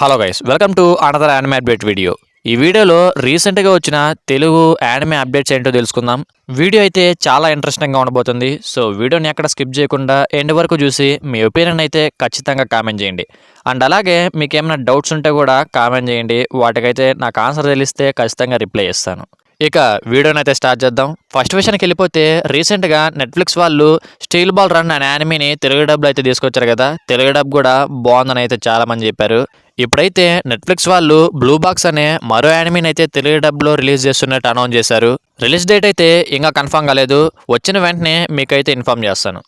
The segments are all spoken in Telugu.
Hello guys, welcome to another anime update video. ఈ వీడియోలో రీసెంట్గా వచ్చిన తెలుగు యానిమే అప్డేట్స్ ఏంటో తెలుసుకుందాం. వీడియో అయితే చాలా ఇంట్రెస్టింగ్గా ఉండబోతుంది. సో వీడియోని ఎక్కడ స్కిప్ చేయకుండా ఎండ్ వరకు చూసి మీ ఒపీనియన్ అయితే ఖచ్చితంగా కామెంట్ చేయండి. అండ్ అలాగే మీకు ఏమైనా డౌట్స్ ఉంటే కూడా కామెంట్ చేయండి. వాటికైతే నాకు ఆన్సర్ తెలిస్తే ఖచ్చితంగా రిప్లై చేస్తాను. ఇక వీడియోని అయితే స్టార్ట్ చేద్దాం. ఫస్ట్ విషయానికి వెళ్ళిపోతే రీసెంట్గా నెట్ఫ్లిక్స్ వాళ్ళు స్టీల్ బాల్ రన్ అనే యానిమీని తెలుగు డబ్లో అయితే తీసుకొచ్చారు కదా. తెలుగు డబ్ కూడా బాగుందని అయితే చాలామంది చెప్పారు. ఇప్పుడైతే నెట్ఫ్లిక్స్ వాళ్ళు బ్లూ బాక్స్ అనే మరో యానిమీని అయితే తెలుగు డబ్లో రిలీజ్ చేస్తున్నట్టు అనౌన్స్ చేశారు. రిలీజ్ డేట్ అయితే ఇంకా కన్ఫర్మ్ కాలేదు. వచ్చిన వెంటనే మీకైతే ఇన్ఫామ్ చేస్తాను.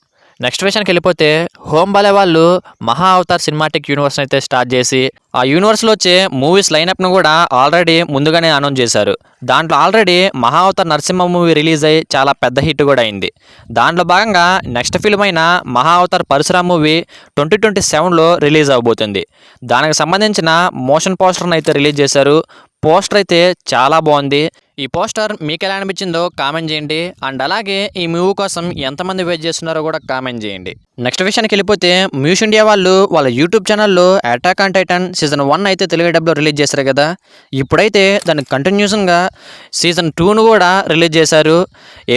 నెక్స్ట్ విషయానికి వెళ్ళిపోతే హోమ్ బాలే వాళ్ళు మహా అవతార్ సినిమాటిక్ యూనివర్స్ అయితే స్టార్ట్ చేసి ఆ యూనివర్స్లో వచ్చే మూవీస్ లైనప్ను కూడా ఆల్రెడీ ముందుగానే అనౌన్స్ చేశారు. దాంట్లో ఆల్రెడీ మహా అవతార్ నరసింహ మూవీ రిలీజ్ అయ్యి చాలా పెద్ద హిట్ కూడా అయింది. దాంట్లో భాగంగా నెక్స్ట్ ఫిల్మ్ అయిన మహా అవతార్ పరశురామ్ మూవీ 2027లో రిలీజ్ అవబోతుంది. దానికి సంబంధించిన మోషన్ పోస్టర్ని అయితే రిలీజ్ చేశారు. పోస్టర్ అయితే చాలా బాగుంది. ఈ పోస్టర్ మీకు ఎలా అనిపించిందో కామెంట్ చేయండి. అండ్ అలాగే ఈ మూవీ కోసం ఎంతమంది వెయిట్ చేస్తున్నారో కూడా కామెంట్ చేయండి. నెక్స్ట్ విషయానికి వెళ్ళిపోతే మ్యూస్ ఇండియా వాళ్ళు వాళ్ళ యూట్యూబ్ ఛానల్లో అటాక్ ఆన్ టైటన్ సీజన్ 1 అయితే తెలుగు డబ్లో రిలీజ్ చేశారు కదా. ఇప్పుడైతే దానికి కంటిన్యూషన్గా సీజన్ 2ను కూడా రిలీజ్ చేశారు.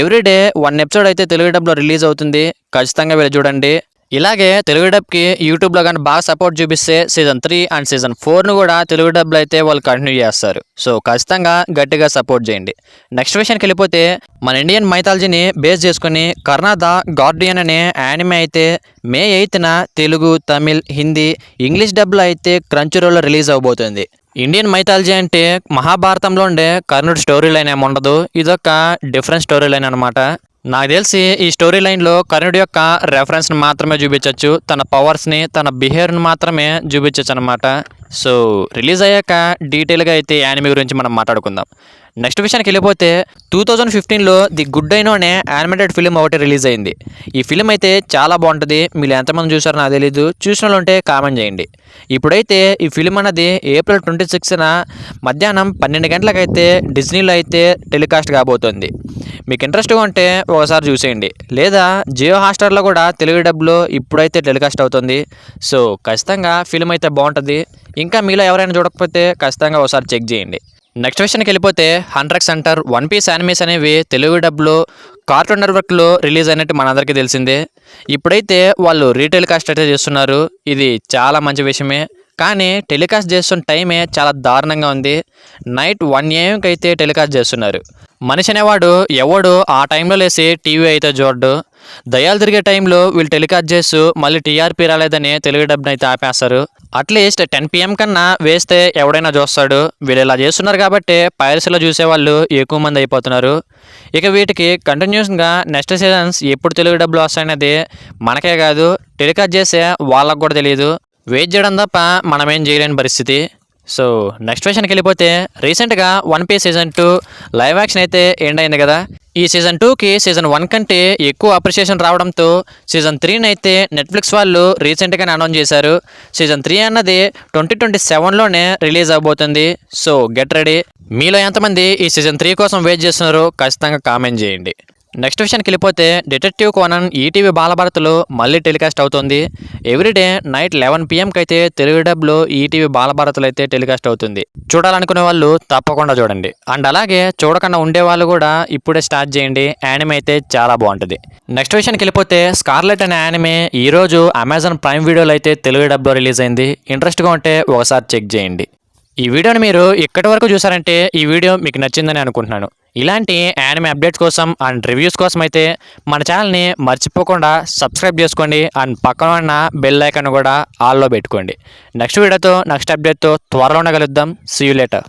ఎవ్రీడే 1 ఎపిసోడ్ అయితే తెలుగు డబ్లో రిలీజ్ అవుతుంది. ఖచ్చితంగా వెళ్ళి చూడండి. ఇలాగే తెలుగు డబ్కి యూట్యూబ్లో కానీ బాగా సపోర్ట్ చూపిస్తే సీజన్ 3 అండ్ సీజన్ 4ను కూడా తెలుగు డబ్లో అయితే వాళ్ళు కంటిన్యూ చేస్తారు. సో ఖచ్చితంగా గట్టిగా సపోర్ట్ చేయండి. నెక్స్ట్ విషయానికి వెళ్ళిపోతే మన ఇండియన్ మైథాలజీని బేస్ చేసుకుని కర్ణ ద గార్డియన్ అనే యానిమే అయితే మే 8న తెలుగు, తమిళ్, హిందీ, ఇంగ్లీష్ డబ్లో అయితే క్రంచీరోల్లో రిలీజ్ అవబోతుంది. ఇండియన్ మైథాలజీ అంటే మహాభారతంలో ఉండే కర్ణుడి స్టోరీ లైన్ ఏమి ఉండదు. ఇదొక డిఫరెంట్ స్టోరీ లైన్ అనమాట. నాకు తెలిసి ఈ స్టోరీ లైన్లో కర్ణుడి యొక్క రెఫరెన్స్ని మాత్రమే చూపించవచ్చు. తన పవర్స్ని, తన బిహేవియర్ని మాత్రమే చూపించవచ్చు అనమాట. సో రిలీజ్ అయ్యాక డీటెయిల్గా అయితే యానిమే గురించి మనం మాట్లాడుకుందాం. నెక్స్ట్ విషయానికి వెళ్ళిపోతే 2015లో ది గుడ్ డైనో అనే యానిమేటెడ్ ఫిలిం ఒకటి రిలీజ్ అయింది. ఈ ఫిలిం అయితే చాలా బాగుంటుంది. మీరు ఎంతమంది చూసారో నాకు తెలీదు. చూసిన వాళ్ళు ఉంటే కామెంట్ చేయండి. ఇప్పుడైతే ఈ ఫిలిం అన్నది ఏప్రిల్ 26న మధ్యాహ్నం 12 గంటలకైతే డిజ్నీలో అయితే టెలికాస్ట్ కాబోతుంది. మీకు ఇంట్రెస్ట్గా ఉంటే ఒకసారి చూసేయండి. లేదా జియో హాట్‌స్టార్లో కూడా తెలుగు డబ్లో ఇప్పుడైతే టెలికాస్ట్ అవుతుంది. సో ఖచ్చితంగా ఫిలిం అయితే బాగుంటుంది. ఇంకా మీలో ఎవరైనా చూడకపోతే ఖచ్చితంగా ఒకసారి చెక్ చేయండి. నెక్స్ట్ విషయానికి వెళ్ళిపోతే hunter x hunter, one piece animes అనేవి తెలుగు డబ్లో కార్టూన్ నెట్వర్క్లో రిలీజ్ అయినట్టు మనందరికీ తెలిసిందే. ఇప్పుడైతే వాళ్ళు రీటెలికాస్ట్ అయితే చేస్తున్నారు. ఇది చాలా మంచి విషయమే. కానీ టెలికాస్ట్ చేస్తున్న టైమే చాలా దారుణంగా ఉంది. నైట్ 1 AM అయితే టెలికాస్ట్ చేస్తున్నారు. మనిషి అనేవాడు ఎవడు ఆ టైంలో లేసి టీవీ అయితే చూడడు. దయాలు తిరిగే టైంలో వీళ్ళు టెలికాస్ట్ చేస్తూ మళ్ళీ టీఆర్పీ రాలేదని తెలుగు డబ్ని అయితే ఆపేస్తారు. అట్లీస్ట్ 10 PM కన్నా వేస్తే ఎవడైనా చూస్తాడు. వీళ్ళు ఇలా చేస్తున్నారు కాబట్టి పైరసీలో చూసేవాళ్ళు ఎక్కువ మంది అయిపోతున్నారు. ఇక వీటికి కంటిన్యూస్గా నెక్స్ట్ సీజన్స్ ఎప్పుడు తెలుగు డబ్లో వస్తాయనేది మనకే కాదు, టెలికాస్ట్ చేసే వాళ్ళకు కూడా తెలియదు. వెయిట్ చేయడం తప్ప మనమేం చేయలేని పరిస్థితి. సో నెక్స్ట్ విషయానికి వెళ్ళిపోతే రీసెంట్గా one piece season 2 live action అయితే ఎండ్ అయింది కదా. ఈ సీజన్ 2కి సీజన్ 1 కంటే ఎక్కువ అప్రిషియేషన్ రావడంతో సీజన్ 3 అయితే నెట్ఫ్లిక్స్ వాళ్ళు రీసెంట్గానే అనౌన్స్ చేశారు. సీజన్ 3 అన్నది 2027లోనే రిలీజ్ అవబోతుంది. So get ready. మీలో ఎంతమంది ఈ సీజన్ 3 కోసం వెయిట్ చేస్తున్నారో ఖచ్చితంగా కామెంట్ చేయండి. నెక్స్ట్ విషయానికి వెళ్ళిపోతే డిటెక్టివ్ కోనన్ ఈటీవీ బాలభారత్లో మళ్ళీ టెలికాస్ట్ అవుతుంది. ఎవ్రీడే నైట్ 11 PMకి అయితే తెలుగు డబ్లో ఈటీవీ బాలభారత్లో అయితే టెలికాస్ట్ అవుతుంది. చూడాలనుకునే వాళ్ళు తప్పకుండా చూడండి. అండ్ అలాగే చూడకుండా ఉండే వాళ్ళు కూడా ఇప్పుడే స్టార్ట్ చేయండి. యానిమే అయితే చాలా బాగుంటుంది. నెక్స్ట్ విషయానికి వెళ్ళిపోతే స్కార్లెట్ అనే యానిమే ఈరోజు అమెజాన్ ప్రైమ్ వీడియోలో అయితే తెలుగు డబ్లో రిలీజ్ అయింది. ఇంట్రెస్ట్గా ఉంటే ఒకసారి చెక్ చేయండి. ఈ వీడియోని మీరు ఇక్కడి వరకు చూసారంటే ఈ వీడియో మీకు నచ్చిందని అనుకుంటున్నాను. ఇలాంటి యానిమే అప్డేట్స్ కోసం అండ్ రివ్యూస్ కోసం అయితే మన ఛానల్ని మర్చిపోకుండా సబ్స్క్రైబ్ చేసుకోండి. అండ్ పక్కన ఉన్న బెల్ ఐకాన్ కూడా ఆల్లో పెట్టుకోండి. నెక్స్ట్ వీడియోతో నెక్స్ట్ అప్డేట్తో త్వరలోనే కలుద్దాం. See you later.